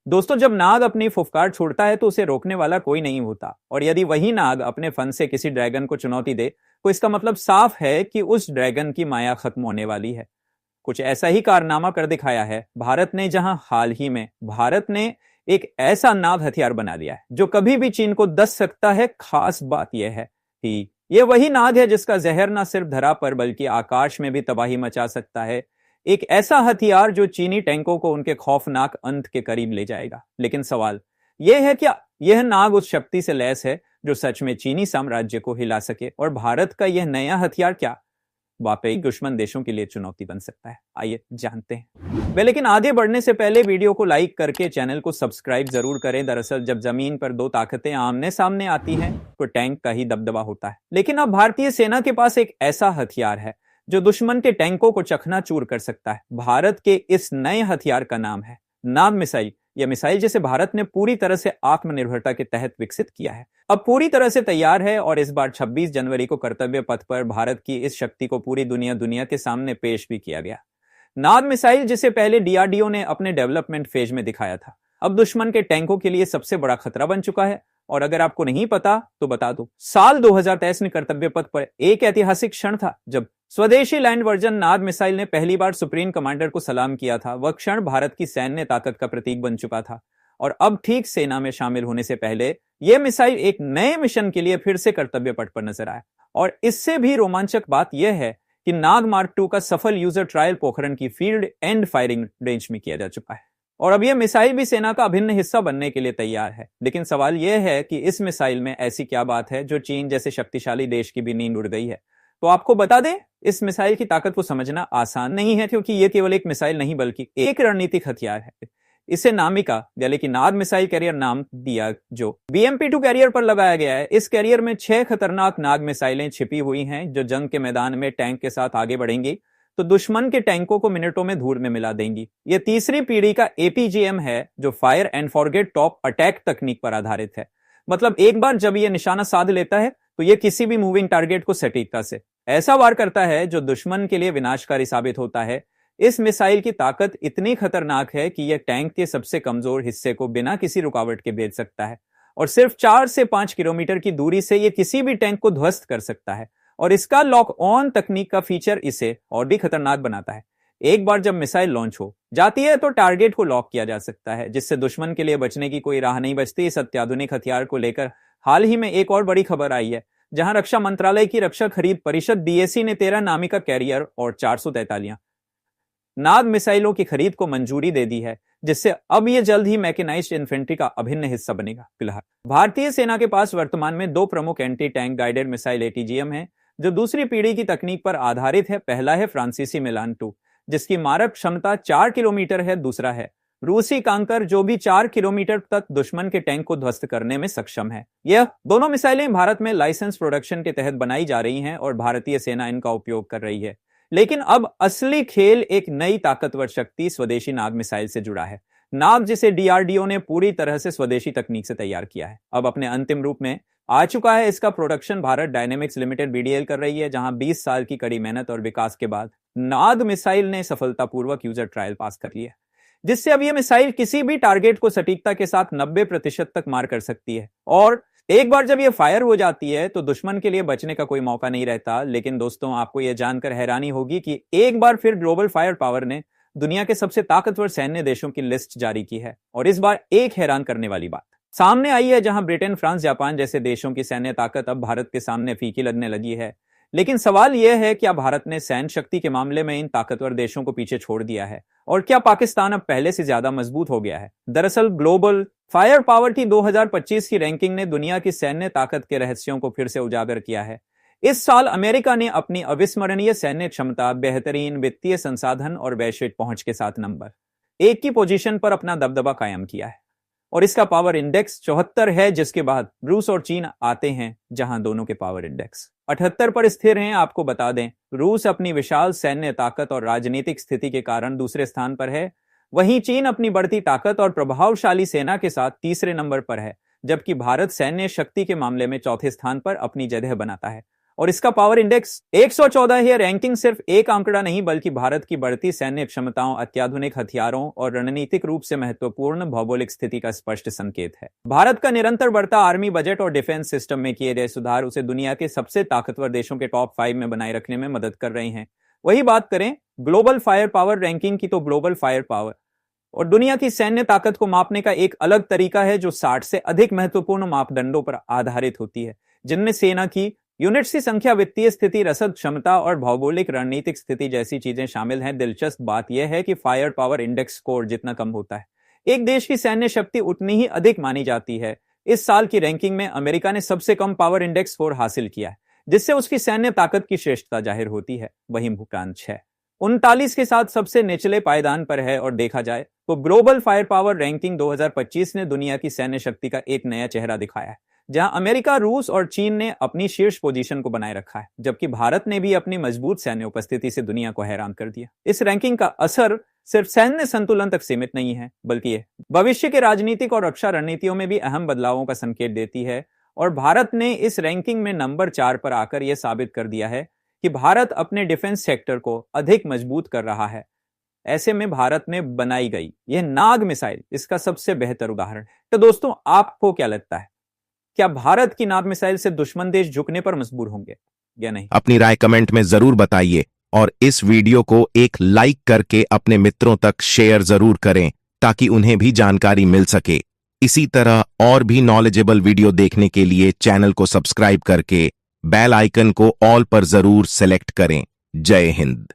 दोस्तों, जब नाग अपनी फुफकार छोड़ता है तो उसे रोकने वाला कोई नहीं होता, और यदि वही नाग अपने फन से किसी ड्रैगन को चुनौती दे तो इसका मतलब साफ है कि उस ड्रैगन की माया खत्म होने वाली है। कुछ ऐसा ही कारनामा कर दिखाया है भारत ने, जहां हाल ही में भारत ने एक ऐसा नाग हथियार बना लिया है जो कभी भी चीन को दस सकता है। खास बात यह है कि यह वही नाग है जिसका जहर न सिर्फ धरा पर बल्कि आकाश में भी तबाही मचा सकता है। एक ऐसा हथियार जो चीनी टैंकों को उनके खौफनाक अंत के करीब ले जाएगा। लेकिन सवाल यह है, क्या यह नाग उस शक्ति से लैस है जो सच में चीनी साम्राज्य को हिला सके, और भारत का यह नया हथियार क्या वाकई दुश्मन देशों के लिए चुनौती बन सकता है? आइए जानते हैं। लेकिन आगे बढ़ने से पहले वीडियो को लाइक करके चैनल को सब्सक्राइब जरूर करें। दरअसल जब जमीन पर दो ताकतें आमने सामने आती हैं तो टैंक का ही दबदबा होता है। लेकिन अब भारतीय सेना के पास एक ऐसा हथियार है जो दुश्मन के टैंकों को चकनाचूर कर सकता है। भारत के इस नए हथियार का नाम है नाग मिसाइल। यह मिसाइल जिसे भारत ने पूरी तरह से आत्मनिर्भरता के तहत विकसित किया है, अब पूरी तरह से तैयार है, और इस बार 26 जनवरी को कर्तव्य पथ पर भारत की इस शक्ति को पूरी दुनिया के सामने पेश भी किया गया। नाग मिसाइल, जिसे पहले डीआरडीओ ने अपने डेवलपमेंट फेज में दिखाया था, अब दुश्मन के टैंकों के लिए सबसे बड़ा खतरा बन चुका है। और अगर आपको नहीं पता तो बता दूं, साल 2023 में कर्तव्य पथ पर एक ऐतिहासिक क्षण था जब स्वदेशी लैंड वर्जन नाग मिसाइल ने पहली बार सुप्रीम कमांडर को सलाम किया था। वह क्षण भारत की सैन्य ताकत का प्रतीक बन चुका था, और अब ठीक सेना में शामिल होने से पहले यह मिसाइल एक नए मिशन के लिए फिर से कर्तव्य पथ पर नजर आया। और इससे भी रोमांचक बात यह है कि नाग मार्क 2 का सफल यूजर ट्रायल पोखरण की फील्ड एंड फायरिंग रेंज में किया जा चुका है, और अब यह मिसाइल भी सेना का अभिन्न हिस्सा बनने के लिए तैयार है। लेकिन सवाल यह है कि इस मिसाइल में ऐसी क्या बात है जो चीन जैसे शक्तिशाली देश की भी नींद उड़ गई है। तो आपको बता दें, इस मिसाइल की ताकत को समझना आसान नहीं है, क्योंकि यह केवल एक मिसाइल नहीं बल्कि एक रणनीतिक हथियार है। इसे नामिका यानी कि नाग मिसाइल कैरियर नाम दिया, जो BMP-2 कैरियर पर लगाया गया है। इस कैरियर में 6 खतरनाक नाग मिसाइलें छिपी हुई हैं जो जंग के मैदान में टैंक के साथ आगे बढ़ेंगी तो दुश्मन के टैंकों को मिनटों में धूल में मिला देंगी। यह तीसरी पीढ़ी का APGM है जो fire and forget top attack तकनीक पर आधारित है। मतलब एक बार जब यह निशाना साध लेता है तो यह किसी भी मूविंग टारगेट को सटीकता से ऐसा वार करता है जो दुश्मन के लिए विनाशकारी साबित होता है। इस मिसाइल की ताकत इतनी खतरनाक है कि यह टैंक के सबसे कमजोर हिस्से को बिना किसी रुकावट के भेज सकता है, और सिर्फ 4 से 5 किलोमीटर की दूरी से यह किसी भी टैंक को ध्वस्त कर सकता है। और इसका लॉक ऑन तकनीक का फीचर इसे और भी खतरनाक बनाता है। एक बार जब मिसाइल लॉन्च हो जाती है तो टारगेट को लॉक किया जा सकता है, जिससे दुश्मन के लिए बचने की कोई राह नहीं बचती। इस अत्याधुनिक हथियार को लेकर हाल ही में एक और बड़ी खबर आई है, जहां रक्षा मंत्रालय की रक्षा खरीद परिषद DAC ने 13 नामिका कैरियर और 443 नाग मिसाइलों की खरीद को मंजूरी दे दी है, जिससे अब यह जल्द ही मैकेनाइज्ड इन्फेंट्री का अभिन्न हिस्सा बनेगा। फिलहाल भारतीय सेना के पास वर्तमान में 2 प्रमुख anti tank guided missile ATGM है जो दूसरी पीढ़ी की तकनीक पर आधारित है। पहला है फ्रांसीसी मिलान 2 जिसकी मारक क्षमता 4 किलोमीटर है। दूसरा है रूसी कांकर जो भी 4 किलोमीटर तक दुश्मन के टैंक को ध्वस्त करने में सक्षम है। यह दोनों मिसाइलें भारत में लाइसेंस प्रोडक्शन के तहत बनाई जा रही हैं और भारतीय सेना इनका उपयोग कर रही है। लेकिन अब असली खेल एक नई ताकतवर शक्ति स्वदेशी नाग मिसाइल से जुड़ा है। नाग, जिसे DRDO ने पूरी तरह से स्वदेशी तकनीक से तैयार किया है, अब अपने अंतिम रूप में आ चुका है। इसका production Bharat dynamics limited BDL कर रही है, जहां 20 साल की कड़ी मेहनत और विकास के बाद नाग मिसाइल ने सफलतापूर्वक यूजर ट्रायल पास कर लिया, जिससे अब यह मिसाइल किसी भी टारगेट को सटीकता के साथ 90% तक मार कर सकती है। और एक बार जब यह फायर हो जाती है तो दुश्मन के लिए बचने का कोई मौका नहीं रहता। लेकिन दोस्तों, आपको यह जानकर हैरानी होगी कि एक बार फिर ग्लोबल फायर पावर ने दुनिया के सबसे ताकतवर सैन्य देशों की लिस्ट जारी की है, और इस बार एक हैरान करने वाली बात सामने आई है, जहां ब्रिटेन, फ्रांस, जापान जैसे देशों की सैन्य ताकत अब भारत के सामने फीकी लगने लगी है। लेकिन सवाल यह है, क्या भारत ने सैन्य शक्ति के मामले में इन ताकतवर देशों को पीछे छोड़ दिया है, और क्या पाकिस्तान अब पहले से ज्यादा मजबूत हो गया है? दरअसल ग्लोबल फायर पावर की 2025 की रैंकिंग ने दुनिया की सैन्य ताकत के रहस्यों को फिर से उजागर किया है। इस साल अमेरिका ने अपनी अविस्मरणीय सैन्य क्षमता, बेहतरीन वित्तीय संसाधन और वैश्विक पहुंच के साथ नंबर 1 की पोजीशन पर अपना दबदबा कायम किया है, और इसका पावर इंडेक्स 74 है, जिसके बाद रूस और चीन आते हैं, जहां दोनों के पावर इंडेक्स 78 पर स्थिर हैं। आपको बता दें, रूस अपनी विशाल सैन्य ताकत और राजनीतिक स्थिति के कारण दूसरे स्थान पर है, वहीं चीन अपनी बढ़ती ताकत और प्रभावशाली सेना के साथ तीसरे नंबर पर है, जबकि भारत सैन्य शक्ति के मामले में चौथे स्थान पर अपनी जगह बनाता है। और इसका पावर इंडेक्स 114 है। रैंकिंग सिर्फ एक आंकड़ा नहीं बल्कि भारत की बढ़ती सैन्य क्षमताओं, अत्याधुनिक हथियारों और रणनीतिक रूप से महत्वपूर्ण भौगोलिक स्थिति का स्पष्ट संकेत है। भारत का निरंतर बढ़ता आर्मी बजट और डिफेंस सिस्टम में किए गए सुधार उसे दुनिया के सबसे ताकतवर देशों के टॉप 5 में बनाए रखने में मदद कर रहे हैं। वही बात करें ग्लोबल फायर पावर रैंकिंग की, तो ग्लोबल फायर पावर और दुनिया की सैन्य ताकत को मापने का एक अलग तरीका है जो 60 से अधिक महत्वपूर्ण मापदंडों पर आधारित होती है, जिनमें सेना की यूनिट्स की संख्या, वित्तीय स्थिति, रसद क्षमता और भौगोलिक रणनीतिक स्थिति जैसी चीजें शामिल हैं। दिलचस्प बात यह है कि फायर पावर इंडेक्स स्कोर जितना कम होता है, एक देश की सैन्य शक्ति उतनी ही अधिक मानी जाती है। इस साल की रैंकिंग में अमेरिका ने सबसे कम पावर इंडेक्स स्कोर हासिल किया है, जिससे उसकी सैन्य ताकत की श्रेष्ठता जाहिर होती है। वहीं भूटान 39 के साथ सबसे निचले पायदान पर है। और देखा जाए तो ग्लोबल फायर पावर रैंकिंग 2025 ने दुनिया की सैन्य शक्ति का एक नया चेहरा दिखाया है, जहां अमेरिका, रूस और चीन ने अपनी शीर्ष पोजीशन को बनाए रखा है, जबकि भारत ने भी अपनी मजबूत सैन्य उपस्थिति से दुनिया को हैरान कर दिया। इस रैंकिंग का असर सिर्फ सैन्य संतुलन तक सीमित नहीं है, बल्कि यह भविष्य के राजनीतिक और रक्षा रणनीतियों में भी अहम बदलावों का संकेत देती है। और भारत ने इस रैंकिंग में नंबर 4 पर आकर यह साबित कर दिया है कि भारत अपने डिफेंस सेक्टर को अधिक मजबूत कर रहा है। ऐसे में भारत में बनाई गई यह नाग मिसाइल इसका सबसे बेहतर उदाहरण है। तो दोस्तों, आपको क्या लगता है, क्या भारत की नाग मिसाइल से दुश्मन देश झुकने पर मजबूर होंगे या नहीं? अपनी राय कमेंट में जरूर बताइए और इस वीडियो को एक लाइक करके अपने मित्रों तक शेयर जरूर करें ताकि उन्हें भी जानकारी मिल सके। इसी तरह और भी नॉलेजेबल वीडियो देखने के लिए चैनल को सब्सक्राइब करके बेल आइकन को ऑल पर जरूर सेलेक्ट करें। जय हिंद।